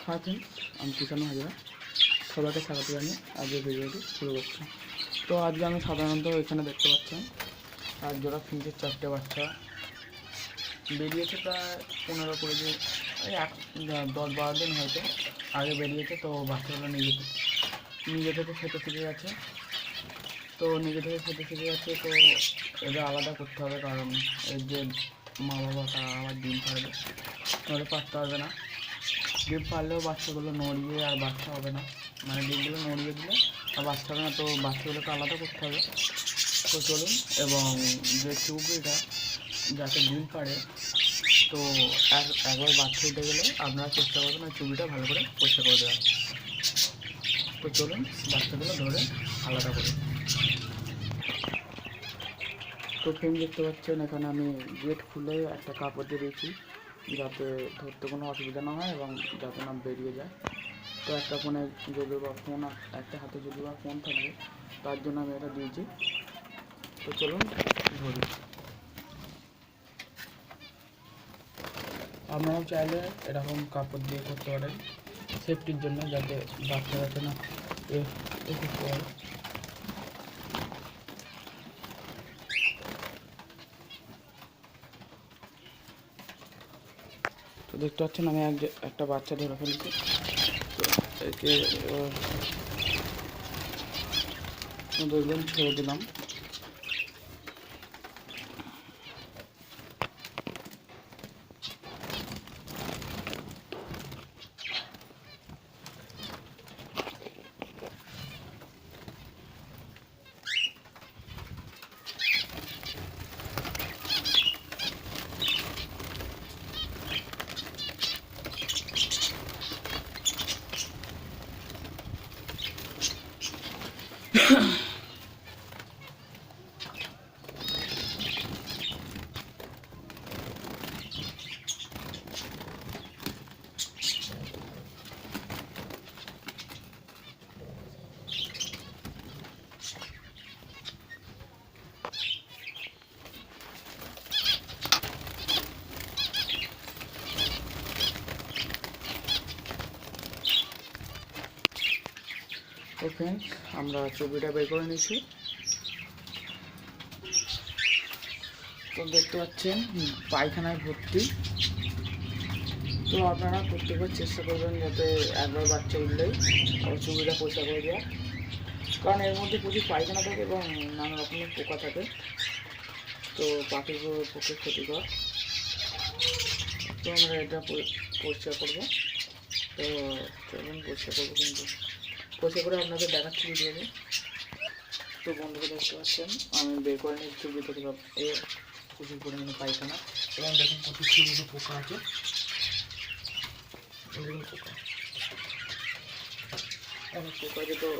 Hi friends, আমি কিষাণু হাজরা। সবাইকে স্বাগত জানিয়ে আজকের ভিডিওটি শুরু করছি। তো আজকে আমি সাধারণত এখানে দেখতে পাচ্ছেন আর জোড়া ফিঞ্চের 4টে বাচ্চা বেরিয়েছে। প্রায় 15-20 দিন, 10-12 দিন হয়তো আগে বেরিয়েছে। তো বাচ্চাগুলো নিজে থেকে খেতে শিখে গেছে। তো এদের আলাদা করতে হবে, কারণ এর যে মা বাবা তারা আবার ডিম পারবে, নাহলে পারতে পারবে না। ডিম পারলেও বাচ্চাগুলো নড়িয়ে আর বাচ্চা হবে না, মানে ডিমগুলো নড়িয়ে দিলে আর বাচ্চা হবে না। তো বাচ্চাগুলোকে আলাদা করতে হবে। তো চলুন, এবং যে চুবড়িটা যাতে ডিম পারে, তো একবার বাচ্চা উঠে গেলে আপনারা চেষ্টা করবেন ওই চুবড়িটা ভালো করে পরিষ্কার করে দেওয়া। তো চলুন বাচ্চাগুলো ধরে আলাদা করি। তো ফ্রেন্ড, দেখতে পাচ্ছেন এখানে আমি গেট খুলে একটা কাপড় দিয়ে দিয়েছি, যাতে ধরতে কোনো অসুবিধা না হয় এবং যাতে না বেরিয়ে যায়। তো একটা ফোনে যদি বা ফোন, একটা হাতে যদি বা ফোন থাকবে, তার জন্য আমি এটা দিয়েছি। তো চলুন ধরি। আপনারাও চাইলে এরকম কাপড় দিয়ে করতে পারেন সেফটির জন্য, যাতে বাচ্চা যাতে না করতে পারে। তো দেখতে পাচ্ছেন আমি একটা বাচ্চা ধরে ফেলছি। তো একে দেখবেন ছেড়ে দিলাম। তো ফ্রেন্ডস, আমরা ছবিটা বের করে নিয়েছি। তো দেখতে পাচ্ছেন পায়খানায় ভর্তি। তো আপনারা প্রত্যেকবার চেষ্টা করবেন যাতে একবার বাচ্চা উঠলেই আবার ছবিটা পরিষ্কার করে দেওয়া, কারণ এর মধ্যে প্রচুর পায়খানা থাকে এবং নানা রকমের পোকা থাকে। তো পাখির পক্ষে ক্ষতিকর। তো আমরা এটা পরিষ্কার করবো। তো চলুন পরিষ্কার করবো, কিন্তু পরিষ্কার করে আপনাদের দেখাচ্ছি ভিডিওতে। তো বন্ধুরা দেখতে পাচ্ছেন আমি বের করে নিচ্ছি চুবড়ি থেকে প্রচুর পরিমাণে পায়খানা, এবং দেখুন প্রচুর চুবড়িতে পোকা আছে। পোকা অনেক পোকা আছে। তো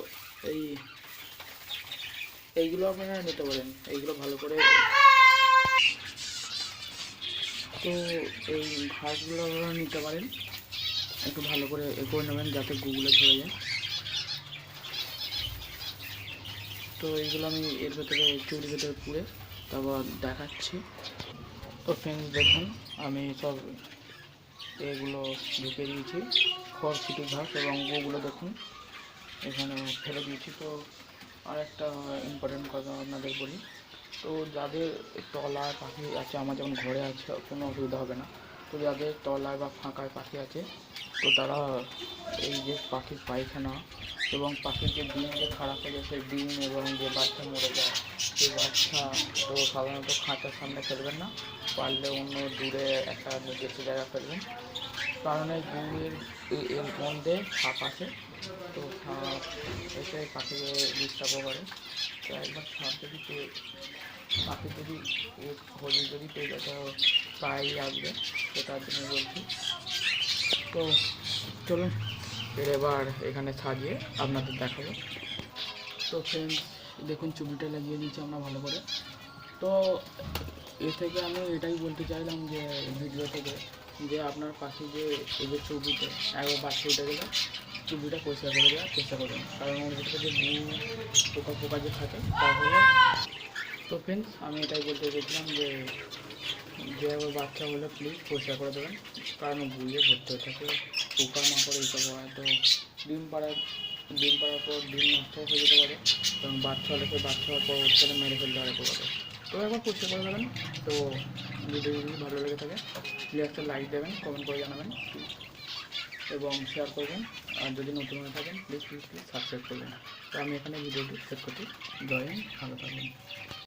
এইগুলো আপনারা নিতে পারেন, এইগুলো ভালো করে। তো এই ঘাসগুলো আপনারা নিতে পারেন, একটু ভালো করে করে নেবেন যাতে গুগুলো ধরে যায়। তো এইগুলো আমি এর ভেতরে চুড়ির ভেতরে পুড়ে তারপর দেখাচ্ছি। তো ফ্রেন্ডস দেখুন, আমি সব এগুলো ঢুকে দিয়েছি, খড়কুটি ঘাস এবং গুগুলো দেখুন এখানে ফেলে দিয়েছি। তো আর একটা ইম্পর্টেন্ট কথা আপনাদের বলি, তো যাদের তলায় পাখি আছে, আমার যেমন ঘরে আছে, কোনো অসুবিধা হবে না। তো যাদের তলায় বা ফাঁকায় পাখি আছে, তো তারা এই যে পাখির পায়খানা এবং পাখির যে ডিম যে খারাপ হয়ে যায়, সেই ডিম এবং যে বাচ্চা মরে যায় সেই বাচ্চা, তো সাধারণত খাঁচার সামনে ফেলবেন না, পারলে অন্য দূরে একটা নির্দিষ্ট জায়গা ফেলবেন। কারণ এই গুড়ের এর মধ্যে সাপ আছে। তো সাপ এসে পাখিকে ডিস্টার্ব করে। তো একবার সাপ যদি পাখি যদি হলুদ যদি পেয়ে যায়, তো প্রায়ই আসবে। তো তার জন্য বলছি। তো চলুন এবার এখানে সাজিয়ে আপনাদের দেখাবো। তো ফ্রেন্ডস দেখুন, চুবিটা লাগিয়ে দিয়েছি আমরা ভালো করে। তো এ থেকে আমি এটাই বলতে চাইলাম যে ভিডিও থেকে, যে আপনার পাখি যে এই যে চুবিতে একবার বাচ্চা উঠে গেলে চুবিটা পরিষ্কার করে দেওয়ার চেষ্টা করবেন, কারণ ওর ভিতরে যে পোকা যে থাকে তাহলে। তো ফ্রেন্ডস আমি এটাই বলতে চাইছিলাম যে একবার বাচ্চা হলে প্লিজ পরিষ্কার করে দেবেন, কারণ গুলিয়ে ভর্তি হয়ে থাকে পোকামাকড় এইসব হয়, তো ডিম পাড়ার পর ডিম নষ্ট হয়ে যেতে পারে এবং বাচ্চা হলে সেই বাচ্চা হওয়ার পর ওর মেরে ফেলতে পারে পোকাতে। তো একবার পরিষ্কার করে দেবেন। তো ভিডিও যদি ভালো লেগে থাকে প্লিজ একটা লাইক দেবেন, কমেন্ট করে জানাবেন এবং শেয়ার করবেন। আর যদি নতুন হয়ে থাকেন প্লিজ সাবস্ক্রাইব করবেন। তো আমি এখানে ভিডিওটি শেষ করছি। জয় হিন্দ, ভালো থাকবেন।